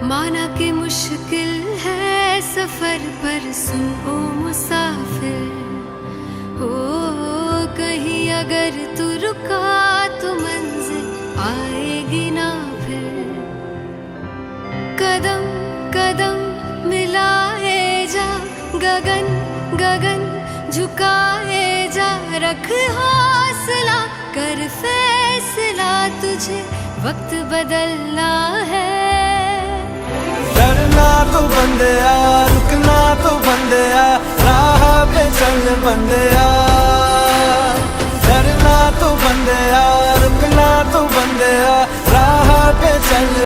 माना कि मुश्किल है सफर पर सुन ओ मुसाफिर, हो कहीं अगर तू रुका तो मंजिल आएगी ना फिर। कदम कदम मिलाए जा, गगन गगन झुकाए जा, रख हौसला कर फैसला, तुझे वक्त बदलना है। डरना तो बंदया, रुकना तो बंदया, राह पे चल बंदया,